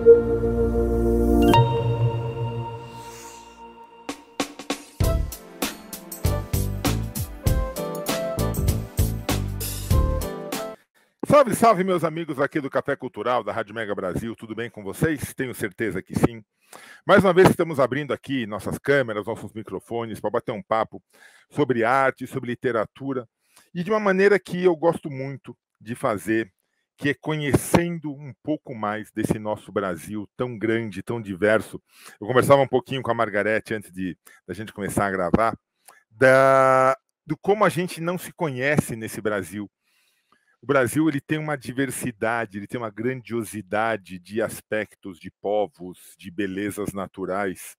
Salve, salve, meus amigos aqui do Café Cultural, da Rádio Mega Brasil, tudo bem com vocês? Tenho certeza que sim. Mais uma vez estamos abrindo aqui nossas câmeras, nossos microfones, para bater um papo sobre arte, sobre literatura, e de uma maneira que eu gosto muito de fazer, que é conhecendo um pouco mais desse nosso Brasil tão grande, tão diverso. Eu conversava um pouquinho com a Margarete antes da gente começar a gravar, do como a gente não se conhece nesse Brasil. O Brasil ele tem uma diversidade, ele tem uma grandiosidade de aspectos, de povos, de belezas naturais,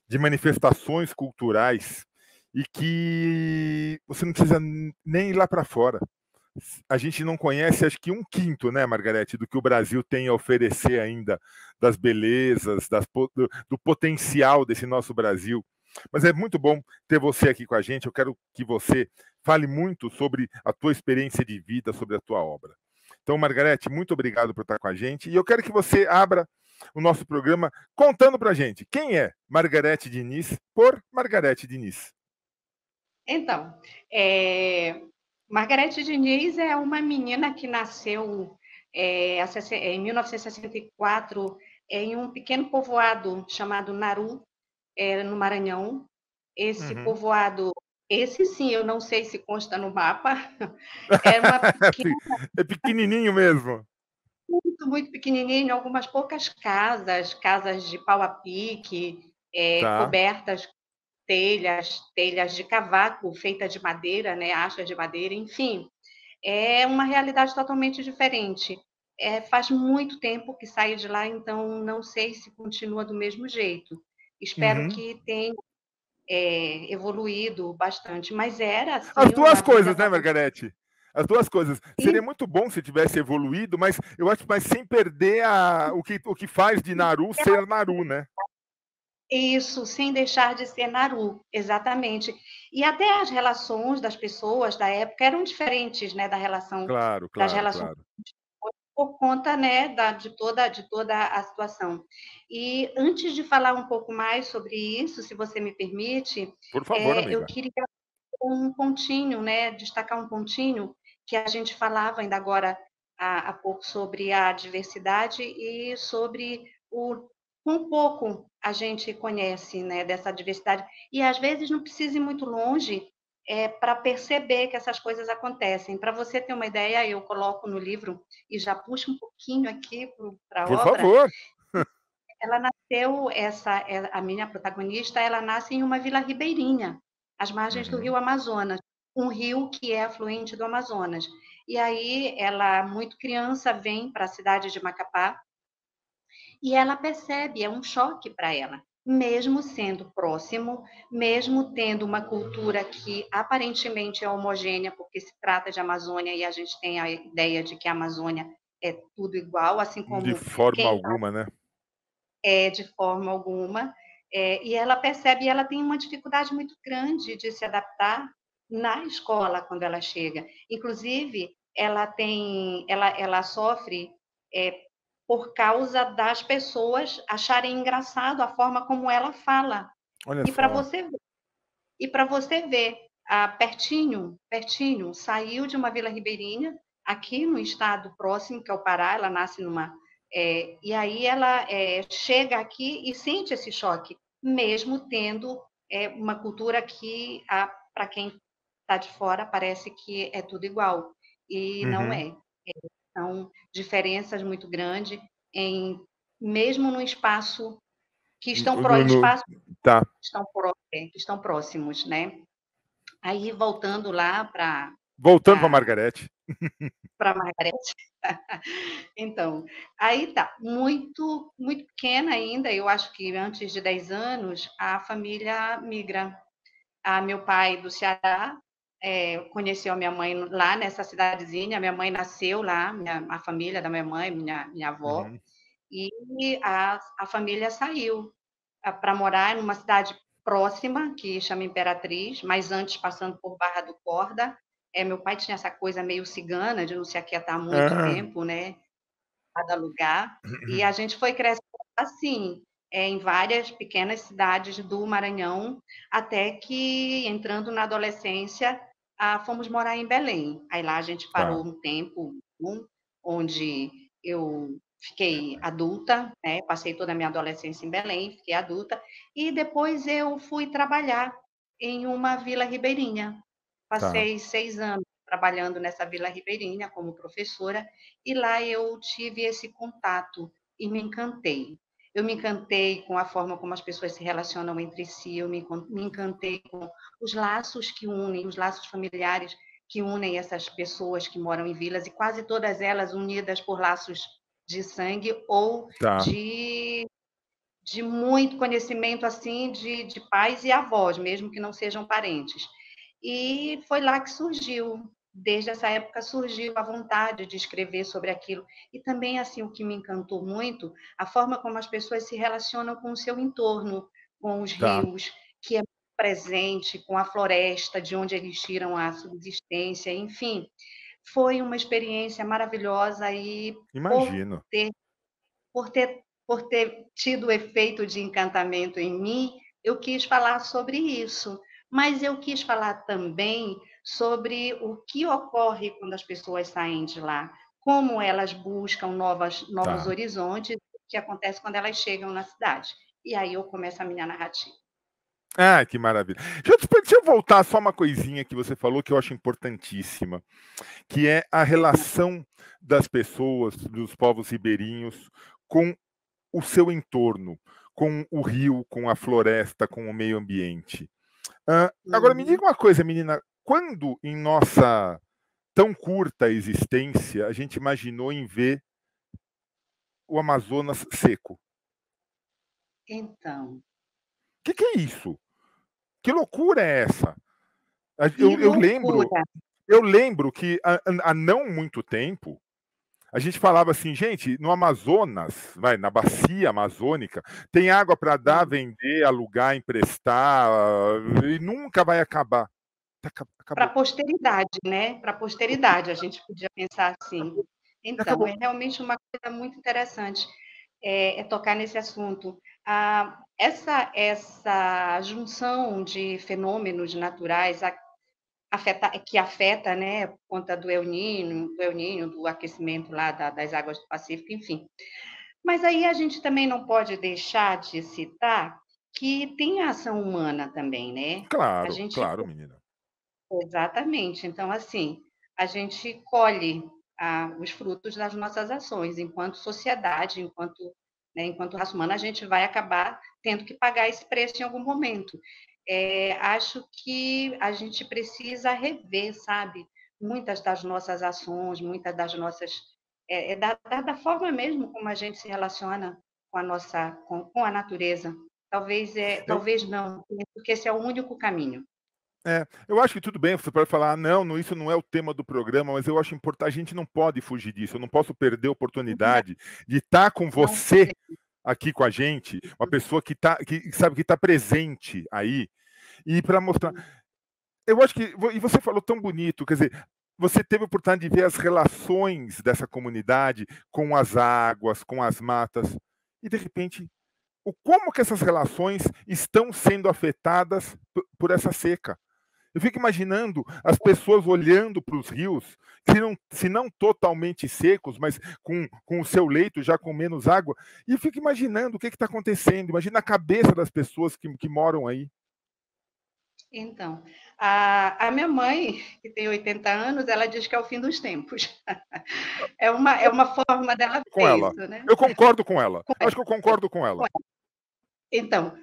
de manifestações culturais, e que você não precisa nem ir lá para fora. A gente não conhece, acho que 1/5, né, Margarete, do que o Brasil tem a oferecer ainda, das belezas, do potencial desse nosso Brasil. Mas é muito bom ter você aqui com a gente. Eu quero que você fale muito sobre a tua experiência de vida, sobre a tua obra. Então, Margarete, muito obrigado por estar com a gente. E eu quero que você abra o nosso programa contando para a gente quem é Margarete Diniz por Margarete Diniz. Então, Margarete Diniz é uma menina que nasceu em 1964 em um pequeno povoado chamado Naru, no Maranhão. Esse povoado, esse sim, eu não sei se consta no mapa, era uma pequena, É pequenininho mesmo. muito, muito pequenininho, algumas poucas casas de pau a pique, Tá. cobertas telhas de cavaco feita de madeira, né, acha de madeira, enfim, é uma realidade totalmente diferente. Faz muito tempo que saí de lá, então não sei se continua do mesmo jeito. Espero que tenha evoluído bastante, mas era As assim duas uma vida coisas, né, totalmente. Margarete? As duas coisas. Seria muito bom se tivesse evoluído, mas eu acho que sem perder o que faz de Naru ser Naru, né? Isso, sem deixar de ser Naru, exatamente. E até as relações das pessoas da época eram diferentes, né, Claro, das claro, relações claro. por conta, né, de toda a situação. E antes de falar um pouco mais sobre isso, se você me permite, Por favor, eu amiga. queria um pontinho, né, destacar um pontinho que a gente falava ainda agora há pouco sobre a diversidade e sobre o quão pouco a gente conhece, né, dessa diversidade. E às vezes não precisa ir muito longe para perceber que essas coisas acontecem. Para você ter uma ideia, eu coloco no livro e já puxo um pouquinho aqui para a Por obra. favor. Ela nasceu, a minha protagonista, ela nasce em uma vila ribeirinha, às margens do rio Amazonas, um rio que é afluente do Amazonas. E aí ela, muito criança, vem para a cidade de Macapá e ela percebe, é um choque para ela, mesmo sendo próximo, mesmo tendo uma cultura que aparentemente é homogênea, porque se trata de Amazônia e a gente tem a ideia de que a Amazônia é tudo igual, assim De como forma quem alguma, né? de forma alguma. E ela percebe, e ela tem uma dificuldade muito grande de se adaptar na escola quando ela chega. Inclusive, ela sofre por causa das pessoas acharem engraçado a forma como ela fala. Olha E para só. você ver, pertinho, saiu de uma vila ribeirinha, aqui no estado próximo, que é o Pará, ela nasce e aí ela chega aqui e sente esse choque, mesmo tendo uma cultura que, para quem está de fora, parece que é tudo igual, e não Uhum. é. São diferenças muito grandes, mesmo no espaço que espaços Tá. que estão próximos, né? Aí, voltando lá Voltando para Margarete. para Margarete. Então, aí tá, muito, muito pequena ainda, eu acho que antes de 10 anos, a família migra. Meu pai do Ceará conheceu a minha mãe lá nessa cidadezinha, minha mãe nasceu lá, a família da minha mãe, minha avó, Uhum. e a família saiu para morar numa cidade próxima, que chama Imperatriz, mas antes passando por Barra do Corda. Meu pai tinha essa coisa meio cigana de não se aquietar muito Ah, tempo, né? cada lugar, e a gente foi crescendo assim, em várias pequenas cidades do Maranhão, até que, entrando na adolescência, fomos morar em Belém. Aí lá a gente Tá, parou um tempo, onde eu fiquei adulta, né, passei toda a minha adolescência em Belém, fiquei adulta, e depois eu fui trabalhar em uma vila ribeirinha. tá. Passei 6 anos trabalhando nessa vila ribeirinha como professora, e lá eu tive esse contato e me encantei. Eu me encantei com a forma como as pessoas se relacionam entre si, eu me encantei com os laços que unem, os laços familiares que unem essas pessoas que moram em vilas, e quase todas elas unidas por laços de sangue ou Tá. de muito conhecimento assim de pais e avós, mesmo que não sejam parentes. E foi lá que surgiu, desde essa época surgiu a vontade de escrever sobre aquilo. E também assim o que me encantou muito, a forma como as pessoas se relacionam com o seu entorno, com os Tá. rios, que é presente, com a floresta, de onde eles tiram a subsistência, enfim, foi uma experiência maravilhosa e por Imagino. ter por ter tido o efeito de encantamento em mim, eu quis falar sobre isso. Mas eu quis falar também sobre o que ocorre quando as pessoas saem de lá, como elas buscam novos Tá. horizontes, o que acontece quando elas chegam na cidade. E aí eu começo a minha narrativa. Ah, que maravilha. Deixa eu voltar só uma coisinha que você falou que eu acho importantíssima, que é a relação das pessoas, dos povos ribeirinhos, com o seu entorno, com o rio, com a floresta, com o meio ambiente. Agora me Uhum. diga uma coisa, menina, quando em nossa tão curta existência a gente imaginou em ver o Amazonas seco? Então, Que é isso? Que loucura é essa? que Eu lembro, loucura! que há não muito tempo a gente falava assim, gente, no Amazonas, vai, na bacia amazônica, tem água para dar, vender, alugar, emprestar, e nunca vai acabar. Para a Acabou. posteridade, né? Para a posteridade, a gente podia pensar assim. E Então, acabou. é realmente uma coisa muito interessante tocar nesse assunto. Essa junção de fenômenos naturais que afeta, né, por conta do El Niño, do aquecimento lá das águas do Pacífico, enfim. Mas aí a gente também não pode deixar de citar que tem a ação humana também, né? A Claro, gente claro, menina. Exatamente. Então, assim, a gente colhe os frutos das nossas ações enquanto sociedade, enquanto raça humana, a gente vai acabar tendo que pagar esse preço em algum momento. Acho que a gente precisa rever, sabe, muitas das nossas ações, muitas das nossas da forma mesmo como a gente se relaciona com a natureza. Eu, Talvez não, porque esse é o único caminho. eu acho que tudo bem, você pode falar, não, isso não é o tema do programa, mas eu acho importante, a gente não pode fugir disso, eu não posso perder a Não, oportunidade de estar com não você aqui com a gente, uma pessoa que sabe que está presente aí, e para mostrar. Eu acho que. E você falou tão bonito, quer dizer, você teve a oportunidade de ver as relações dessa comunidade com as águas, com as matas, e de repente, como que essas relações estão sendo afetadas por essa seca? Eu fico imaginando as pessoas olhando para os rios, se não totalmente secos, mas com o seu leito já com menos água, e eu fico imaginando o que está acontecendo. Imagina a cabeça das pessoas que moram aí. Então, a minha mãe, que tem 80 anos, ela diz que é o fim dos tempos. É uma forma dela Com ver ela. isso, né? Eu concordo com ela. Acho que eu concordo com ela. Então,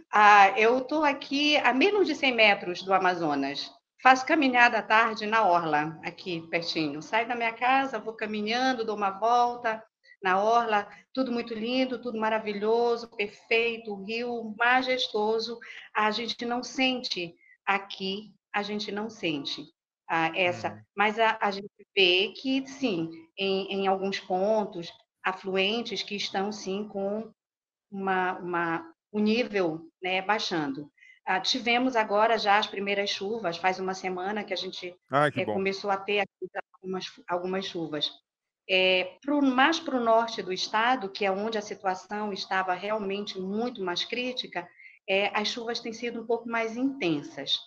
eu estou aqui a menos de 100 metros do Amazonas. Faço caminhada à tarde na orla, aqui pertinho. Saio da minha casa, vou caminhando, dou uma volta na orla, tudo muito lindo, tudo maravilhoso, perfeito, o rio majestoso. A gente não sente aqui, a gente não sente Uhum. mas a gente vê que, sim, em alguns pontos, afluentes que estão, sim, com o nível, né, baixando. Tivemos agora já as primeiras chuvas, faz uma semana que a gente Ai, que bom. começou a ter aqui algumas chuvas. Mais para o norte do estado, que é onde a situação estava realmente muito mais crítica, as chuvas têm sido um pouco mais intensas.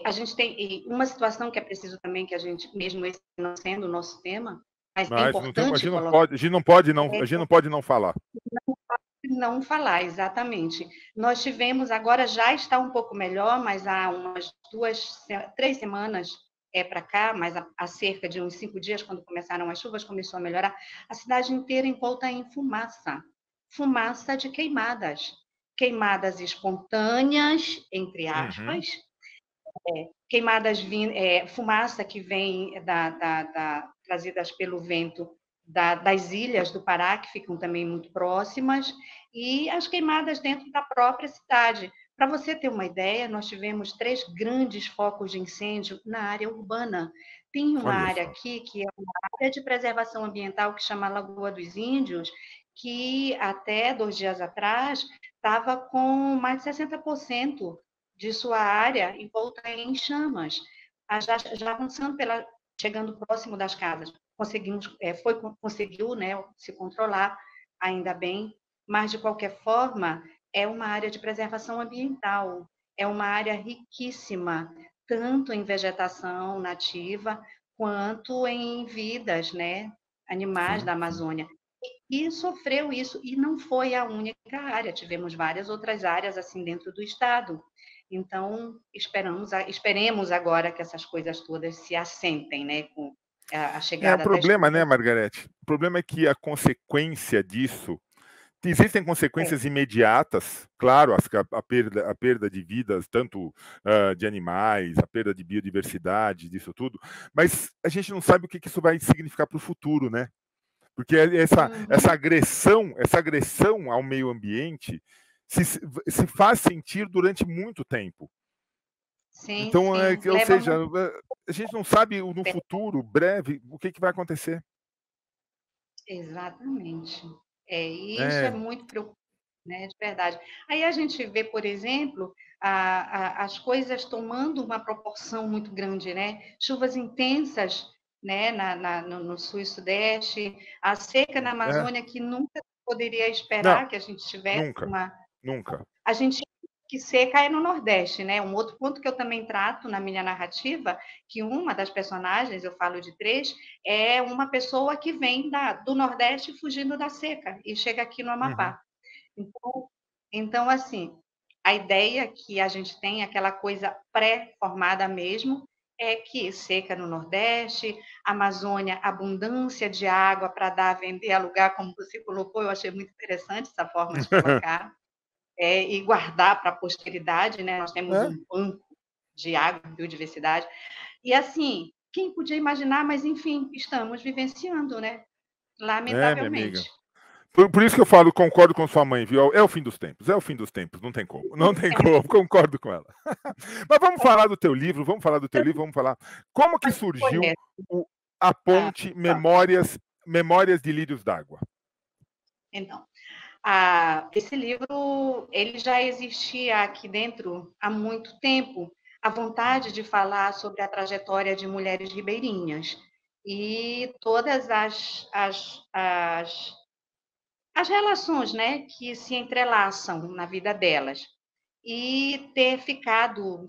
A gente tem uma situação que é preciso também que a gente, mesmo esse não sendo o nosso tema, mas é Mas não tem, a importante gente não colocar. pode, a gente não pode não, a gente não pode não falar. Não falar, exatamente. Nós tivemos, agora já está um pouco melhor, mas há umas 3 semanas para cá, mas há cerca de uns 5 dias, quando começaram as chuvas, começou a melhorar, a cidade inteira envolta em fumaça. Fumaça de queimadas. Queimadas espontâneas, entre Uhum. aspas, fumaça que vem trazidas pelo vento das ilhas do Pará, que ficam também muito próximas, e as queimadas dentro da própria cidade. Para você ter uma ideia, nós tivemos 3 grandes focos de incêndio na área urbana. Tem uma Olha área só. aqui, que é uma área de preservação ambiental, que chama Lagoa dos Índios, que até 2 dias atrás estava com mais de 60% de sua área envolta em chamas, já avançando chegando próximo das casas. Conseguiu, né, se controlar, ainda bem, mas de qualquer forma é uma área de preservação ambiental, é uma área riquíssima, tanto em vegetação nativa quanto em vidas, né, animais Sim, da sim. Amazônia. E sofreu isso, e não foi a única área, tivemos várias outras áreas assim dentro do estado. Então, esperemos agora que essas coisas todas se assentem, né, com a O chegada das problema, né, chuvas. Margarete? O problema é que a consequência disso, existem É. consequências imediatas, claro, a perda de vidas, tanto de animais, a perda de biodiversidade, disso tudo, mas a gente não sabe o que isso vai significar para o futuro, né? Porque Uhum. essa agressão ao meio ambiente se faz sentir durante muito tempo. Sim, Então, sim, ou leva seja, muito a gente não sabe no tempo. futuro, breve, o que vai acontecer. Exatamente. E isso é É, muito preocupante, né, de verdade. Aí a gente vê, por exemplo, as coisas tomando uma proporção muito grande, né? Chuvas intensas, né, no sul e sudeste, a seca na é, Amazônia, que nunca poderia não, esperar que a gente tivesse nunca, uma. nunca. A gente que seca é no Nordeste, né? Um outro ponto que eu também trato na minha narrativa, que uma das personagens, eu falo de 3, é uma pessoa que vem do Nordeste fugindo da seca e chega aqui no Uhum. Amapá. Então, assim, a ideia que a gente tem, aquela coisa pré-formada mesmo, é que seca no Nordeste, Amazônia, abundância de água para dar, vender, alugar, como você colocou, eu achei muito interessante essa forma de colocar, e guardar para a posteridade, né? Nós temos É, um banco de água, biodiversidade. E assim, quem podia imaginar, mas enfim, estamos vivenciando, né? minha amiga. Lamentavelmente. Por isso que eu falo, concordo com sua mãe, viu? É o fim dos tempos, é o fim dos tempos, não tem como, não tem como, concordo com ela. Mas vamos falar do teu livro, vamos falar como que surgiu Conhece. o, a Ah, ponte pronto. Memórias de Lírios d'Água. Então, esse livro ele já existia aqui dentro há muito tempo, a vontade de falar sobre a trajetória de mulheres ribeirinhas e todas as relações, né, que se entrelaçam na vida delas. E ter ficado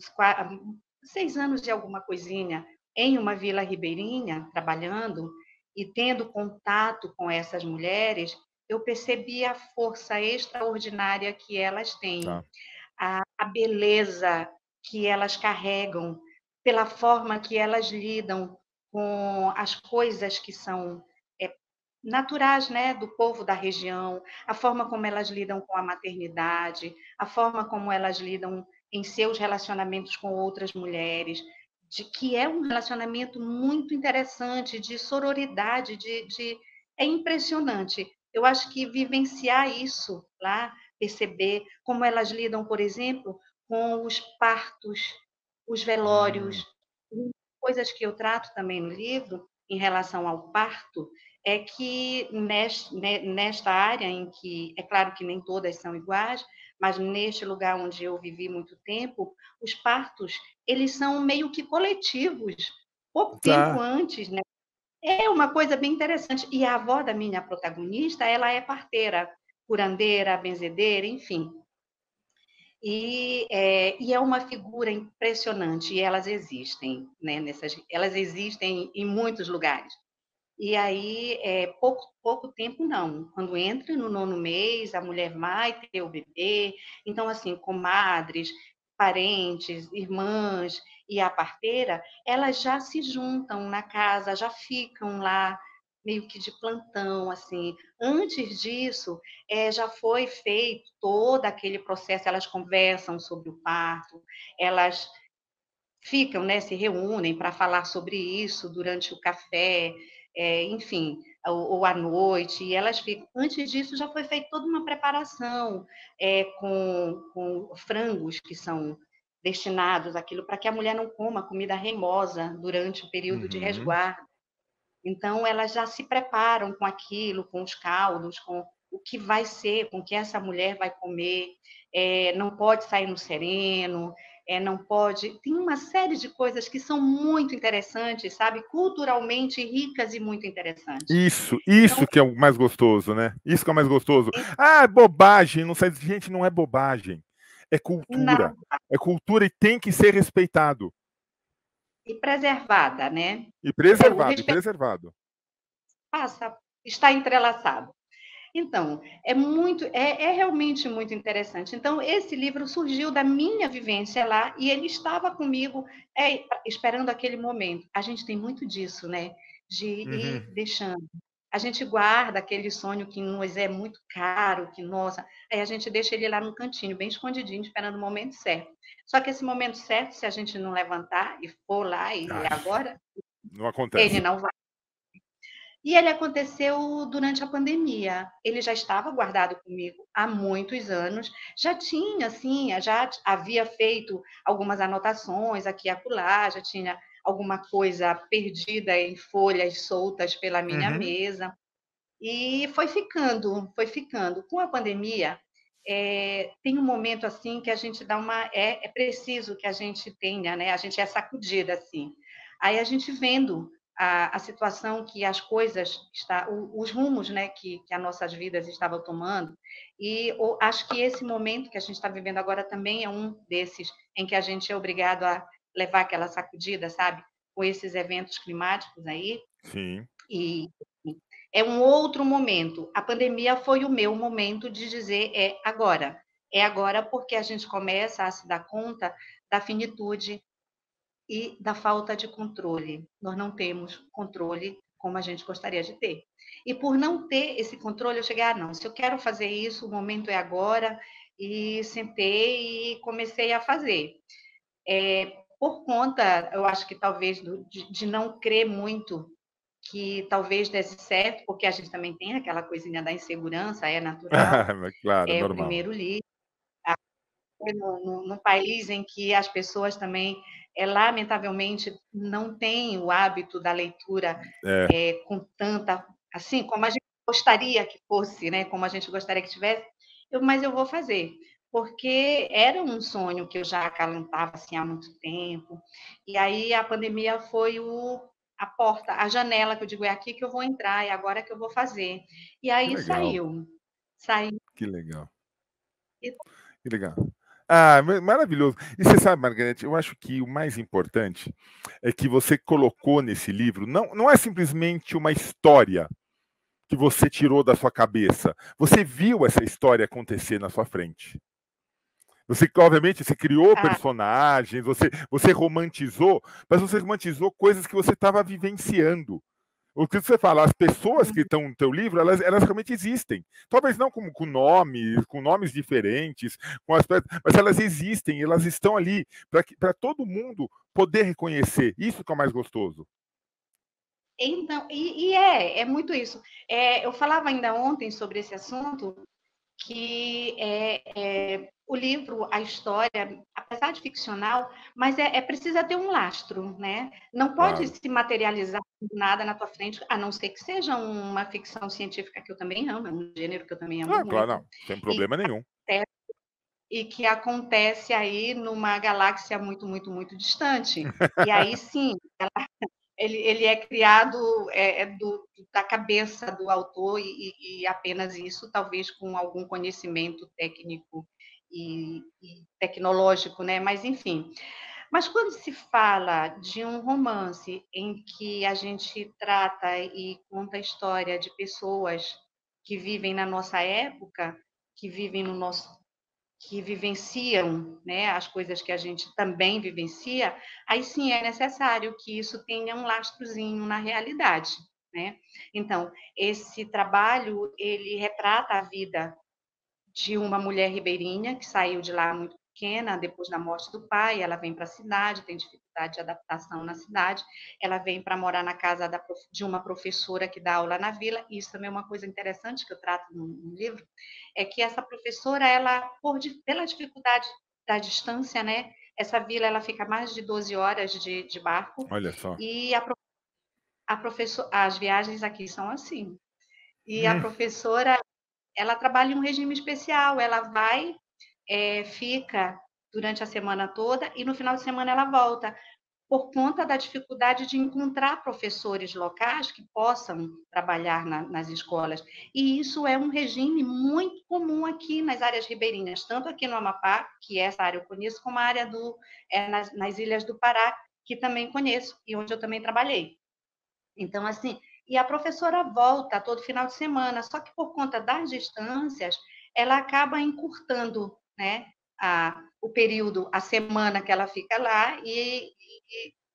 6 anos e alguma coisinha em uma vila ribeirinha, trabalhando e tendo contato com essas mulheres, eu percebi a força extraordinária que elas têm, Tá. a beleza que elas carregam, pela forma que elas lidam com as coisas que são naturais, né, do povo da região, a forma como elas lidam com a maternidade, a forma como elas lidam em seus relacionamentos com outras mulheres, de que é um relacionamento muito interessante, de sororidade, é impressionante. Eu acho que vivenciar isso lá, perceber como elas lidam, por exemplo, com os partos, os Hum, velórios, coisas que eu trato também no livro em relação ao parto, é que nesta área em que, é claro que nem todas são iguais, mas neste lugar onde eu vivi muito tempo, os partos, eles são meio que coletivos. Pouco tempo tá. antes, né, É uma coisa bem interessante. E a avó da minha protagonista, ela é parteira, curandeira, benzedeira, enfim. E é uma figura impressionante, e elas existem, né, elas existem em muitos lugares. E aí, pouco tempo não. Quando entra no 9º mês, a mulher vai ter o bebê. Então, assim, comadres, parentes, irmãs e a parteira, elas já se juntam na casa, já ficam lá meio que de plantão, assim. Antes disso, já foi feito todo aquele processo, elas conversam sobre o parto, elas ficam, né, se reúnem para falar sobre isso durante o café, enfim, ou à noite, e elas ficam. Antes disso, já foi feita toda uma preparação com frangos que são destinados àquilo, para que a mulher não coma comida remosa durante o período de Uhum. resguardo. Então, elas já se preparam com aquilo, com os caldos, com o que vai ser, com o que essa mulher vai comer. Não pode sair no sereno, não pode. Tem uma série de coisas que são muito interessantes, sabe? Culturalmente ricas e muito interessantes. Isso Então, que é o mais gostoso, né? Isso que é o mais gostoso. Ah, é bobagem, não sei, gente, não é bobagem. É cultura. nada. É cultura e tem que ser respeitado. E preservada, né? E O preservado, e respeito preservado. passa, está entrelaçado. Então, é realmente muito interessante. Então, esse livro surgiu da minha vivência lá e ele estava comigo, esperando aquele momento. A gente tem muito disso, né? De Uhum. ir deixando. A gente guarda aquele sonho que nos é muito caro, que, nossa, aí a gente deixa ele lá no cantinho, bem escondidinho, esperando o momento certo. Só que esse momento certo, se a gente não levantar e for lá e Ai, agora, não ele acontece. não vai. E ele aconteceu durante a pandemia. Ele já estava guardado comigo há muitos anos. Já tinha, assim, já havia feito algumas anotações aqui e acolá, já tinha alguma coisa perdida em folhas soltas pela minha Uhum. mesa. E foi ficando, foi ficando. Com a pandemia, tem um momento assim que a gente dá uma. É preciso que a gente tenha, né? A gente é sacudida assim. Aí a gente vendo a situação que as coisas, os rumos, né, que as nossas vidas estavam tomando, e acho que esse momento que a gente está vivendo agora também é um desses em que a gente é obrigado a levar aquela sacudida, sabe? Com esses eventos climáticos aí, Sim. e é um outro momento. A pandemia foi o meu momento de dizer é agora. É agora porque a gente começa a se dar conta da finitude e da falta de controle. Nós não temos controle como a gente gostaria de ter. E por não ter esse controle, eu cheguei, não, se eu quero fazer isso, o momento é agora, e sentei e comecei a fazer. Por conta, eu acho que talvez de não crer muito que talvez desse certo, porque a gente também tem aquela coisinha da insegurança, é natural, Claro, é o normal. primeiro livro, num país em que as pessoas também, lamentavelmente, não têm o hábito da leitura É. com tanta, assim, como a gente gostaria que fosse, né? Como a gente gostaria que tivesse, mas eu vou fazer, porque era um sonho que eu já acalentava assim, há muito tempo, e aí a pandemia foi a porta, a janela que eu digo, é aqui que eu vou entrar, é agora que eu vou fazer. E Que aí legal, saiu. que legal, que legal. Ah, maravilhoso. E você sabe, Margarete, eu acho que o mais importante é que você colocou nesse livro, não é simplesmente uma história que você tirou da sua cabeça. Você viu essa história acontecer na sua frente. Você, obviamente, você criou Ah, personagens, você romantizou, mas você romantizou coisas que você estava vivenciando. O que você fala, as pessoas que estão no teu livro, elas realmente existem. Talvez não com nomes diferentes, mas elas existem, elas estão ali para todo mundo poder reconhecer. Isso que é o mais gostoso. então, é muito isso. Eu falava ainda ontem sobre esse assunto, que o livro, a história, apesar de ficcional, mas precisa ter um lastro, né? Não pode Claro. se materializar nada na tua frente, a não ser que seja uma ficção científica que eu também amo, é um gênero que eu também amo Ah, claro, muito, não, sem e, problema nenhum. e que acontece aí numa galáxia muito, muito, muito distante. E aí sim, ele é criado da cabeça do autor e apenas isso, talvez com algum conhecimento técnico e tecnológico, né? Mas, enfim. Mas quando se fala de um romance em que a gente trata e conta a história de pessoas que vivem na nossa época, que vivem no nosso que vivenciam, né, as coisas que a gente também vivencia, aí sim é necessário que isso tenha um lastrozinho na realidade, né? Então, esse trabalho, ele retrata a vida de uma mulher ribeirinha que saiu de lá muito pequena, depois da morte do pai, ela vem para a cidade, tem dificuldade de adaptação na cidade, ela vem para morar na casa de uma professora que dá aula na vila, e isso também é uma coisa interessante que eu trato no livro, é que essa professora, ela, pela dificuldade da distância, né, essa vila ela fica mais de 12 horas de barco, Olha só. e as viagens aqui são assim. E a Hum, professora, ela trabalha em um regime especial, ela vai, fica durante a semana toda e no final de semana ela volta, por conta da dificuldade de encontrar professores locais que possam trabalhar nas escolas. E isso é um regime muito comum aqui nas áreas ribeirinhas, tanto aqui no Amapá, que essa área eu conheço, como a área nas ilhas do Pará, que também conheço e onde eu também trabalhei. Então, assim, e a professora volta todo final de semana, só que por conta das distâncias, ela acaba encurtando, né, o período, a semana que ela fica lá e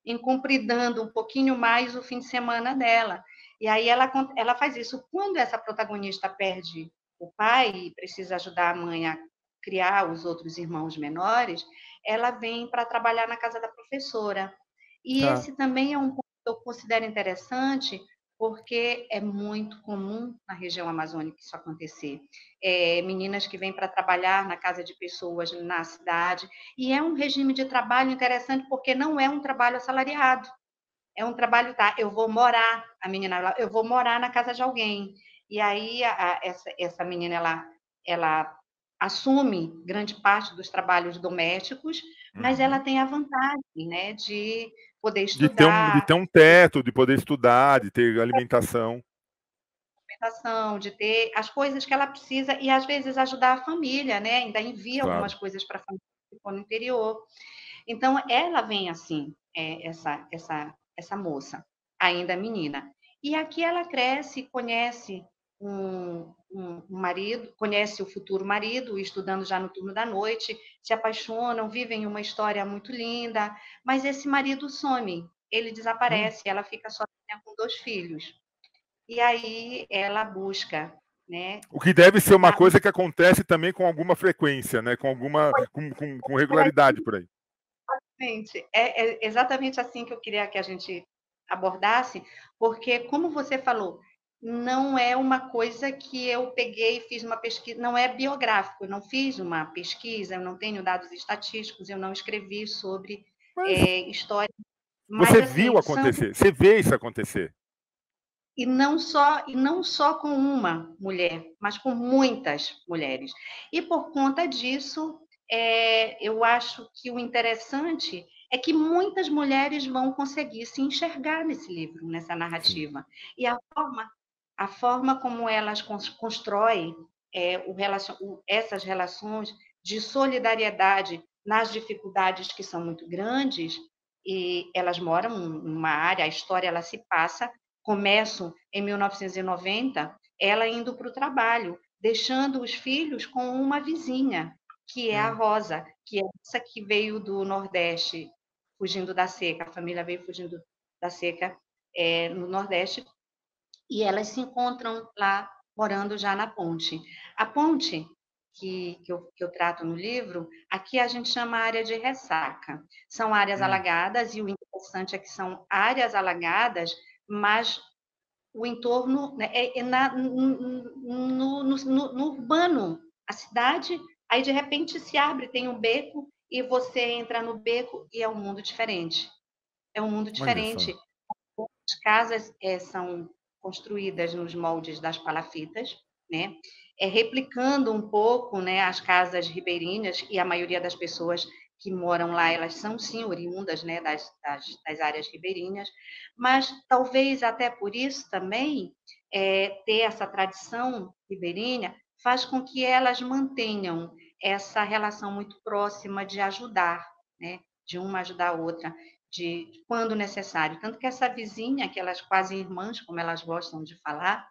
encumpridando um pouquinho mais o fim de semana dela. E aí ela faz isso. Quando essa protagonista perde o pai e precisa ajudar a mãe a criar os outros irmãos menores, ela vem para trabalhar na casa da professora. E tá. esse também é um eu considero interessante porque é muito comum na região amazônica isso acontecer. Meninas que vêm para trabalhar na casa de pessoas na cidade, e é um regime de trabalho interessante porque não é um trabalho assalariado, é um trabalho, tá, eu vou morar, a menina, eu vou morar na casa de alguém. E aí essa menina, ela assume grande parte dos trabalhos domésticos, mas ela Uhum. tem a vantagem, né, de poder De estudar, ter um teto, de poder estudar, de ter alimentação. alimentação, de ter as coisas que ela precisa e às vezes ajudar a família, né? Ainda envia Claro. algumas coisas para a família que ficou no interior. Então ela vem assim, essa moça, ainda menina. E aqui ela cresce, conhece um marido, conhece o futuro marido, estudando já no turno da noite, se apaixonam, vivem uma história muito linda, mas esse marido some, ele Hum. desaparece, ela fica sozinha com 2 filhos. E aí ela busca, né? O que deve ser uma coisa que acontece também com alguma frequência, né? Com regularidade por aí. Exatamente, é exatamente assim que eu queria que a gente abordasse, porque, como você falou, não é uma coisa que eu peguei e fiz uma pesquisa, não é biográfico, eu não fiz uma pesquisa, eu não tenho dados estatísticos, eu não escrevi sobre Mas história, mas você viu assim, são acontecer, você vê isso acontecer. e não só com uma mulher, mas com muitas mulheres. E por conta disso, eu acho que o interessante é que muitas mulheres vão conseguir se enxergar nesse livro, nessa Sim. narrativa. E a forma como elas constroem essas relações de solidariedade nas dificuldades que são muito grandes, e elas moram numa área, a história ela se passa, começam em 1990, ela indo para o trabalho, deixando os filhos com uma vizinha, que é a Hum. Rosa, que é essa que veio do Nordeste, fugindo da seca, a família veio fugindo da seca no Nordeste, e elas se encontram lá, morando já na ponte. A ponte que eu trato no livro, aqui a gente chama área de ressaca. São áreas Hum. alagadas, e o interessante é que são áreas alagadas, mas o entorno, né, no urbano, a cidade, aí de repente se abre, tem um beco, e você entra no beco e é um mundo diferente. É um mundo Olha só. diferente. As casas são construídas nos moldes das palafitas, né? Replicando um pouco, né, as casas ribeirinhas, e a maioria das pessoas que moram lá, elas são sim oriundas, né, das áreas ribeirinhas, mas talvez até por isso também ter essa tradição ribeirinha faz com que elas mantenham essa relação muito próxima de ajudar, né, de uma ajudar a outra, de quando necessário. Tanto que essa vizinha, aquelas quase irmãs, como elas gostam de falar,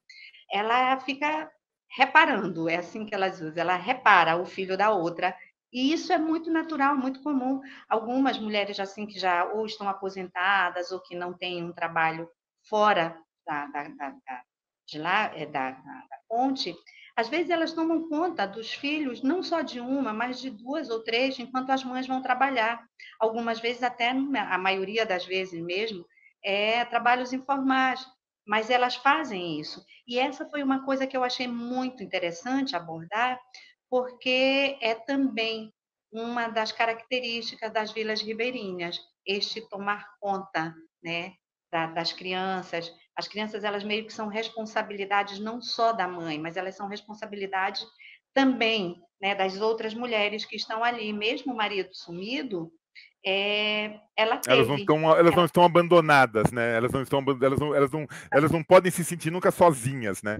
ela fica reparando, é assim que elas usam, ela repara o filho da outra. E isso é muito natural, muito comum. Algumas mulheres assim que já ou estão aposentadas ou que não têm um trabalho fora de lá, da ponte, às vezes elas tomam conta dos filhos, não só de uma, mas de duas ou três, enquanto as mães vão trabalhar. Algumas vezes, até a maioria das vezes mesmo, trabalhos informais, mas elas fazem isso. E essa foi uma coisa que eu achei muito interessante abordar, porque é também uma das características das vilas ribeirinhas, este tomar conta, né, das crianças. As crianças, elas meio que são responsabilidades não só da mãe, mas elas são responsabilidades também, né, das outras mulheres que estão ali. Mesmo o marido sumido, ela teve. Elas não estão abandonadas, né? Elas não podem se sentir nunca sozinhas, né?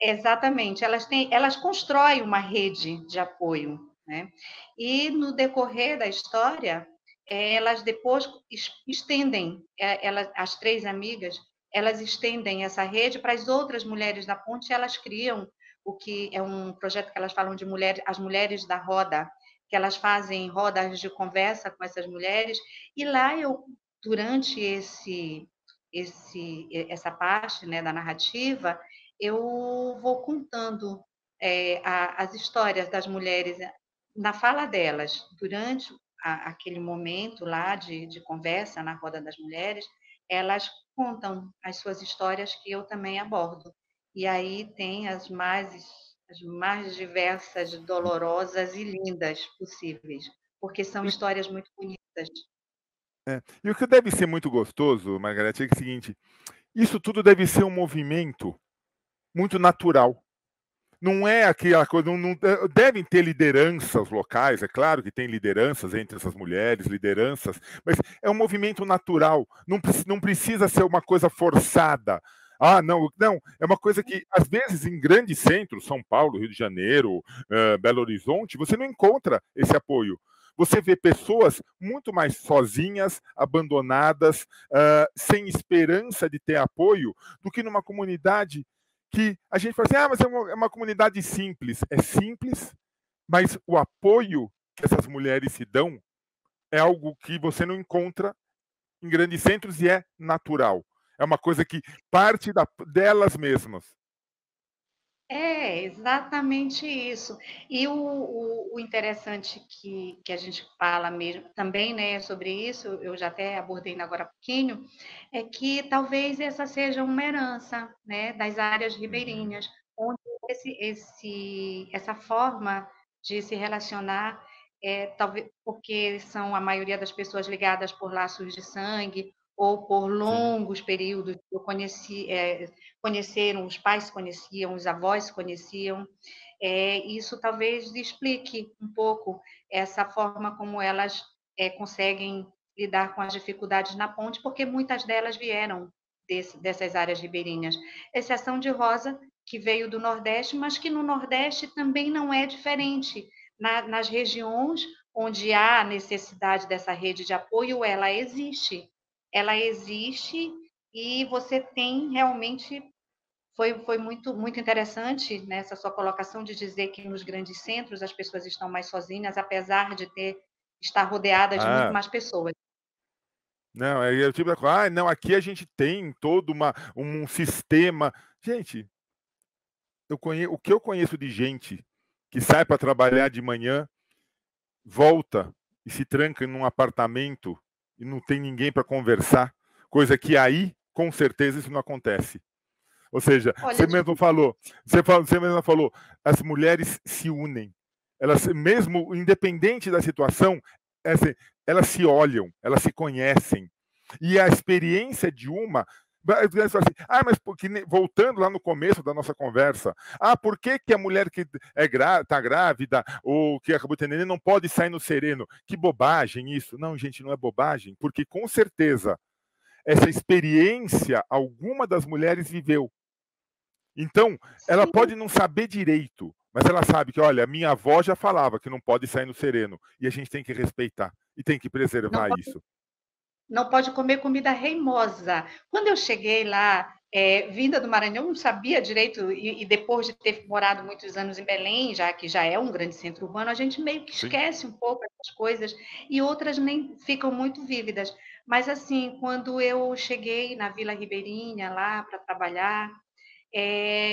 Exatamente, elas constroem uma rede de apoio, né? E no decorrer da história, elas depois estendem, as três amigas, elas estendem essa rede para as outras mulheres da ponte, e elas criam o que é um projeto que elas falam de mulheres, as mulheres da roda, que elas fazem rodas de conversa com essas mulheres, e lá durante essa parte, né, da narrativa, eu vou contando as histórias das mulheres na fala delas, durante aquele momento lá de conversa na roda das mulheres, elas contam as suas histórias que eu também abordo. E aí tem as mais diversas, dolorosas e lindas possíveis, porque são histórias muito bonitas. E o que deve ser muito gostoso, Margarete, é o seguinte: isso tudo deve ser um movimento muito natural. Não é aquela coisa. Devem ter lideranças locais, é claro que tem lideranças entre essas mulheres, lideranças, mas é um movimento natural. Não precisa ser uma coisa forçada. Ah, não, não. É uma coisa que, às vezes, em grandes centros, São Paulo, Rio de Janeiro, Belo Horizonte, você não encontra esse apoio. Você vê pessoas muito mais sozinhas, abandonadas, sem esperança de ter apoio, do que numa comunidade que a gente fala assim, mas é uma comunidade simples. É simples, mas o apoio que essas mulheres se dão é algo que você não encontra em grandes centros e é natural. É uma coisa que parte delas mesmas. É exatamente isso. E o interessante que a gente fala mesmo também, né, sobre isso, eu já até abordei agora há pouquinho, é que talvez essa seja uma herança, né, das áreas ribeirinhas, onde essa forma de se relacionar, talvez porque são a maioria das pessoas ligadas por laços de sangue ou por Sim. longos períodos. Eu conheceram, os pais se conheciam, os avós se conheciam. Isso talvez explique um pouco essa forma como elas conseguem lidar com as dificuldades na ponte, porque muitas delas vieram dessas áreas ribeirinhas. Exceção de Rosa, que veio do Nordeste, mas que no Nordeste também não é diferente. Nas regiões onde há necessidade dessa rede de apoio, ela existe. Ela existe e você tem realmente foi muito, muito interessante nessa sua colocação de dizer que nos grandes centros as pessoas estão mais sozinhas, apesar de estar rodeadas de muito Ah, mais pessoas. não, é o tipo da coisa, não, aqui a gente tem todo um sistema. Gente, o que eu conheço de gente que sai para trabalhar de manhã, volta e se tranca num apartamento e não tem ninguém para conversar, coisa que aí, com certeza, isso não acontece. Ou seja, Olha, você mesmo falou, as mulheres se unem. Elas, mesmo independente da situação, elas se olham, elas se conhecem. E a experiência de uma Assim, mas porque, voltando lá no começo da nossa conversa, por que, que a mulher que está grávida ou que acabou de ter neném não pode sair no sereno? Que bobagem isso. Não, gente, não é bobagem, porque com certeza essa experiência alguma das mulheres viveu. Então, ela Sim. pode não saber direito, mas ela sabe que, olha, minha avó já falava que não pode sair no sereno, e a gente tem que respeitar e tem que Não preservar pode, isso. não pode comer comida reimosa. Quando eu cheguei lá, vinda do Maranhão, eu não sabia direito, e depois de ter morado muitos anos em Belém, já que já é um grande centro urbano, a gente meio que Sim. esquece um pouco essas coisas, e outras nem ficam muito vívidas. Mas, assim, quando eu cheguei na Vila Ribeirinha, lá para trabalhar,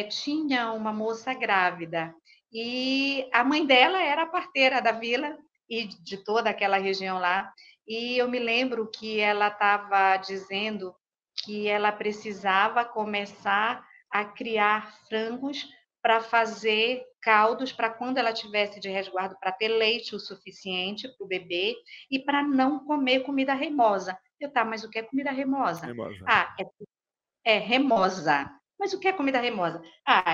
tinha uma moça grávida, e a mãe dela era a parteira da vila e de toda aquela região lá, e eu me lembro que ela estava dizendo que ela precisava começar a criar frangos para fazer caldos para quando ela tivesse de resguardo, para ter leite o suficiente para o bebê e para não comer comida remosa. Eu, tá, mas o que é comida remosa? Mimosa. Ah, é remosa. Mas o que é comida remosa?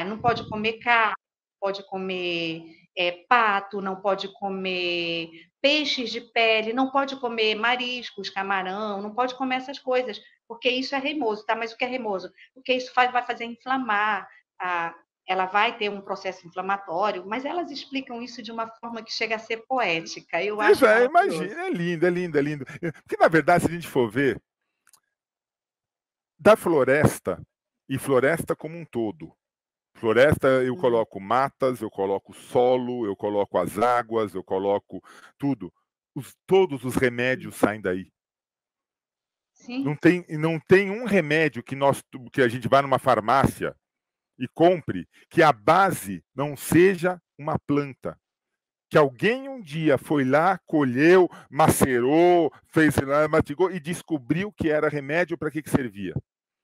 Não pode comer carne, não pode comer pato, não pode comer peixes de pele, não pode comer mariscos, camarão, não pode comer essas coisas, porque isso é remoso, tá? Mas o que é remoso? Porque isso vai fazer inflamar, a, ela vai ter um processo inflamatório, mas elas explicam isso de uma forma que chega a ser poética, eu Pois acho é, maravilhoso. imagina, é lindo, é lindo, é lindo. Porque, na verdade, se a gente for ver, da floresta, e floresta como um todo, floresta eu Uhum. coloco matas, eu coloco solo, eu coloco as águas, eu coloco tudo. Todos os remédios saem daí. Sim, Não tem um remédio que a gente vá numa farmácia e compre que a base não seja uma planta. Que alguém um dia foi lá, colheu, macerou, fez, mastigou e descobriu que era remédio para que servia.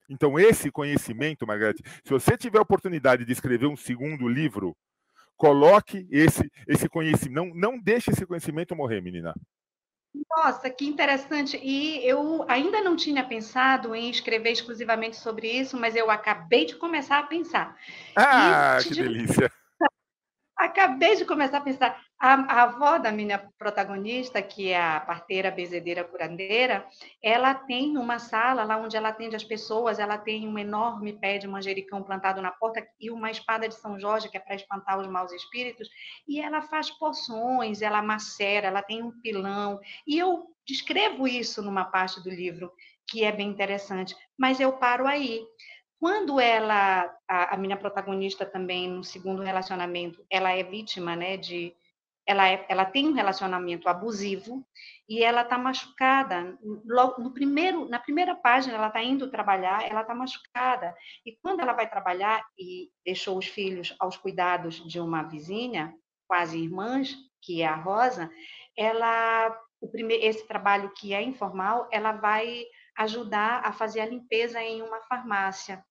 Então, esse conhecimento, Margarete, se você tiver a oportunidade de escrever um segundo livro, coloque esse conhecimento. Não deixe esse conhecimento morrer, menina. nossa, que interessante. E eu ainda não tinha pensado em escrever exclusivamente sobre isso, mas eu acabei de começar a pensar. E te Que digo, delícia. acabei de começar a pensar. A avó da minha protagonista, que é a parteira, benzedeira, curandeira, ela tem uma sala lá onde ela atende as pessoas, ela tem um enorme pé de manjericão plantado na porta e uma espada de São Jorge, que é para espantar os maus espíritos, e ela faz poções, ela macera, ela tem um pilão, e eu descrevo isso numa parte do livro, que é bem interessante, mas eu paro aí. Quando a minha protagonista também, no segundo relacionamento, ela é vítima, né, ela tem um relacionamento abusivo e ela está machucada. Logo na primeira página, ela está indo trabalhar, ela está machucada. E quando ela vai trabalhar e deixou os filhos aos cuidados de uma vizinha, quase irmãs, que é a Rosa, esse trabalho que é informal, ela vai ajudar a fazer a limpeza em uma farmácia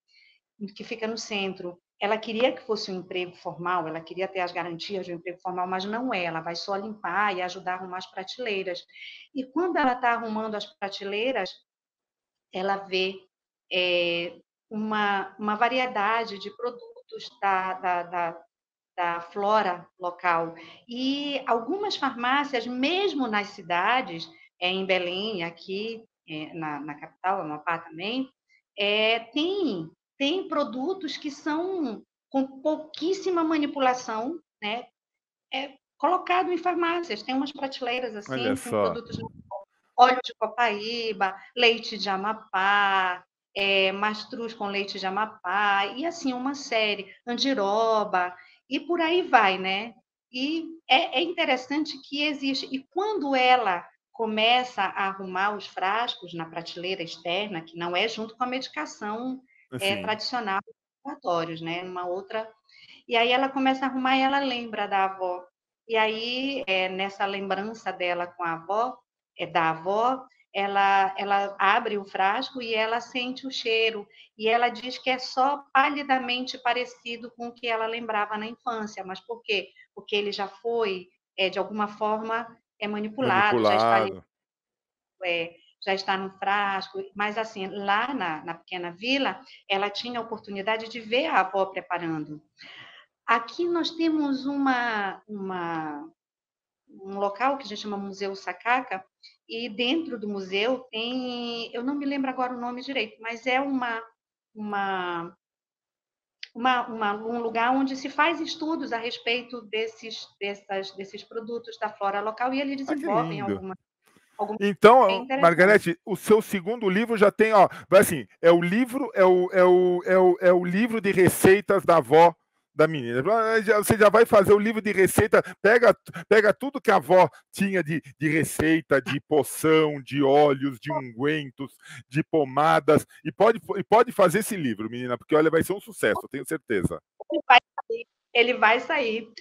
que fica no centro. Ela queria que fosse um emprego formal, ela queria ter as garantias de um emprego formal, mas não é. Ela vai só limpar e ajudar a arrumar as prateleiras. E quando ela está arrumando as prateleiras, ela vê uma variedade de produtos da flora local. E algumas farmácias, mesmo nas cidades, em Belém, aqui na capital, Amapá também, tem produtos que são com pouquíssima manipulação, né? Colocado em farmácias, tem umas prateleiras Olha assim, com só. produtos, óleo de copaíba, leite de Amapá, mastruz com leite de Amapá, e assim, uma série, andiroba, e por aí vai, né? E é interessante que existe. E quando ela começa a arrumar os frascos na prateleira externa, que não é junto com a medicação Assim, tradicional dos laboratórios, né? Uma outra. E aí ela começa a arrumar e ela lembra da avó. E aí, nessa lembrança dela com a avó, da avó, ela abre o frasco e ela sente o cheiro. E ela diz que é só palidamente parecido com o que ela lembrava na infância. Mas por quê? Porque ele já foi, de alguma forma, manipulado, já está ali, manipulado. é, já está no frasco, mas assim, lá na pequena vila, ela tinha a oportunidade de ver a avó preparando. Aqui nós temos um local que a gente chama Museu Sacaca, e dentro do museu tem, eu não me lembro agora o nome direito, mas é uma, um lugar onde se faz estudos a respeito desses produtos da flora local, e eles Ah, que desenvolvem lindo. alguma é Então, interessante. Margarete, o seu segundo livro já tem, ó, vai assim, é o livro, é o livro de receitas da avó da menina. Você já vai fazer o livro de receita, pega tudo que a avó tinha de receita, de poção, de óleos, de ungüentos, de pomadas, e pode fazer esse livro, menina, porque olha, vai ser um sucesso, eu tenho certeza. Ele vai sair. Ele vai sair.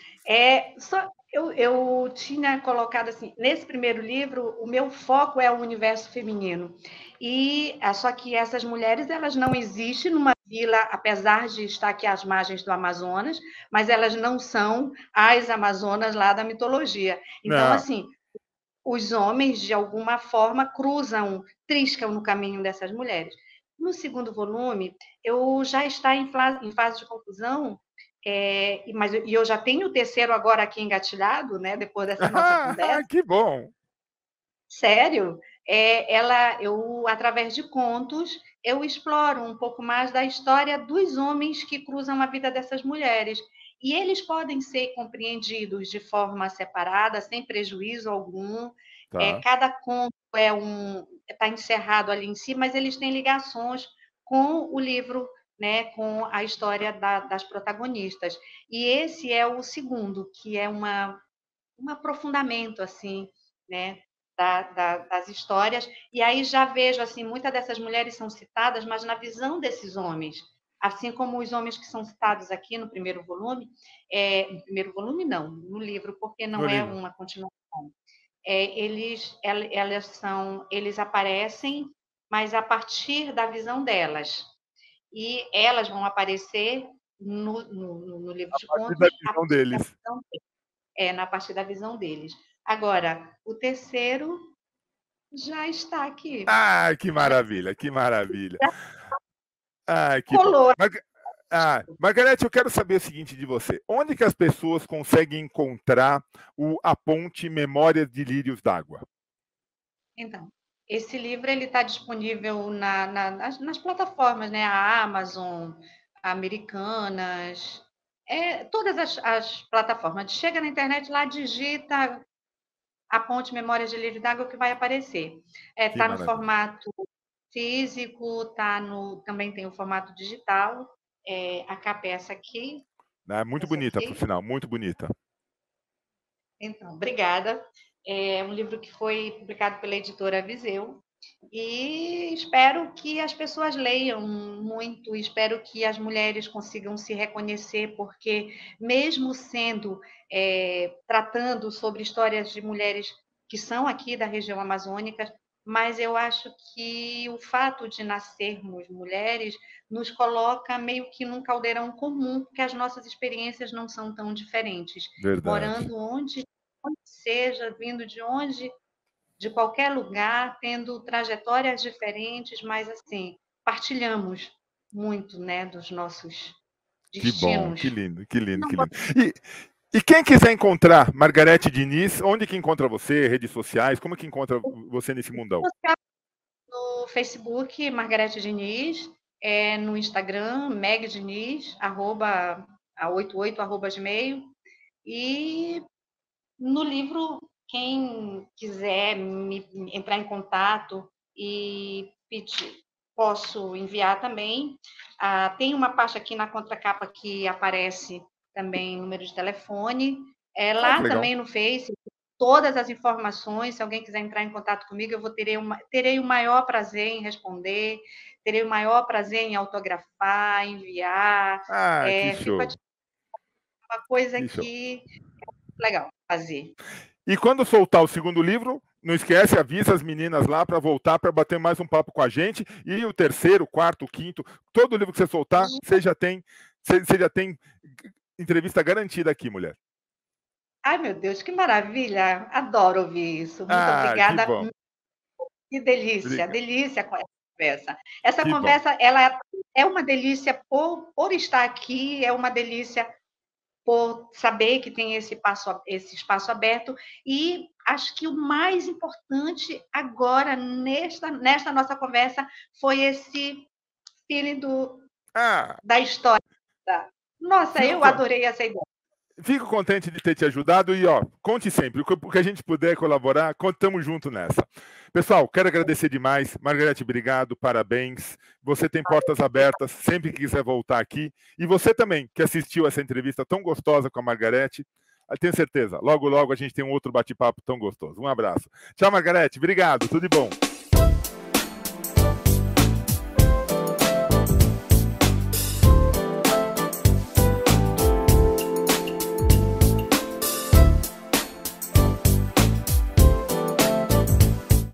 Eu tinha colocado assim, nesse primeiro livro, o meu foco é o universo feminino. E só que essas mulheres, elas não existem numa vila, apesar de estar aqui às margens do Amazonas, mas elas não são as Amazonas lá da mitologia. Então, Não. assim, os homens, de alguma forma, triscam no caminho dessas mulheres. No segundo volume, eu já está em fase de conclusão, mas eu já tenho o terceiro agora aqui engatilhado, né, depois dessa nossa conversa. Que bom. Sério? Eu, através de contos, eu exploro um pouco mais da história dos homens que cruzam a vida dessas mulheres. E eles podem ser compreendidos de forma separada, sem prejuízo algum. Tá. Cada conto está encerrado ali em si, mas eles têm ligações com o livro, né, com a história das protagonistas. E esse é o segundo, que é um aprofundamento assim, né, das histórias. E aí já vejo assim, muitas dessas mulheres são citadas, mas na visão desses homens, assim como os homens que são citados aqui no primeiro volume, no primeiro volume não, no livro, porque No não é livro. uma continuação. Eles aparecem, mas a partir da visão delas. E elas vão aparecer no livro de A da contos a visão partir da deles. visão na partir da visão deles. Agora, o terceiro já está aqui. Ah, que maravilha, que maravilha. Já Ah, que bom. colou. Margarete, eu quero saber o seguinte de você. Onde que as pessoas conseguem encontrar a ponte Memórias de Lírios d'Água? Então, esse livro ele está disponível nas plataformas, né? A Amazon, a Americanas, todas as plataformas. Chega na internet lá, digita a ponte Memórias de Lírio d'Água que vai aparecer. Que Está no maravilha. formato físico, também tem o formato digital. A capa é essa aqui. É muito Essa bonita, por aqui. sinal, muito bonita. Então, obrigada. É um livro que foi publicado pela editora Viseu e espero que as pessoas leiam muito, espero que as mulheres consigam se reconhecer, porque mesmo tratando sobre histórias de mulheres que são aqui da região amazônica, mas eu acho que o fato de nascermos mulheres nos coloca meio que num caldeirão comum, porque as nossas experiências não são tão diferentes. Verdade. Morando onde seja, vindo de qualquer lugar, tendo trajetórias diferentes, mas assim, partilhamos muito, né, dos nossos Que bom, que destinos. lindo, que lindo, Não que vou lindo. E quem quiser encontrar Margarete Diniz, onde que encontra você? Redes sociais? Como que encontra você nesse mundão? no Facebook, Margarete Diniz, no Instagram, Meg Diniz, a 88, @gmail, e no livro, quem quiser entrar em contato e pedir, posso enviar também. Tem uma parte aqui na contracapa que aparece também número de telefone. Ah, que Lá legal. também no Face, todas as informações. Se alguém quiser entrar em contato comigo, terei o maior prazer em responder, terei o maior prazer em autografar, enviar. Ah, que Fico show. uma coisa Que show. que é legal fazer. E quando soltar o segundo livro, não esquece, avisa as meninas lá para voltar para bater mais um papo com a gente. E o terceiro, o quarto, o quinto, todo livro que você soltar, você já tem entrevista garantida aqui, mulher. Ai, meu Deus, que maravilha! Adoro ouvir isso. Muito Ah, que obrigada bom. Que delícia, Obrigado. delícia com essa conversa. Essa Que conversa, ela é uma delícia por estar aqui, é uma delícia por saber que tem esse espaço aberto, e acho que o mais importante agora, nesta nossa conversa, foi esse feeling da história. Nossa, eu adorei essa ideia. Fico contente de ter te ajudado e, ó, conte sempre. O que a gente puder colaborar, estamos junto nessa. Pessoal, quero agradecer demais. Margarete, obrigado, parabéns. Você tem portas abertas sempre que quiser voltar aqui. E você também, que assistiu essa entrevista tão gostosa com a Margarete, tenho certeza, logo, logo a gente tem um outro bate-papo tão gostoso. Um abraço. Tchau, Margarete. Obrigado. Tudo de bom.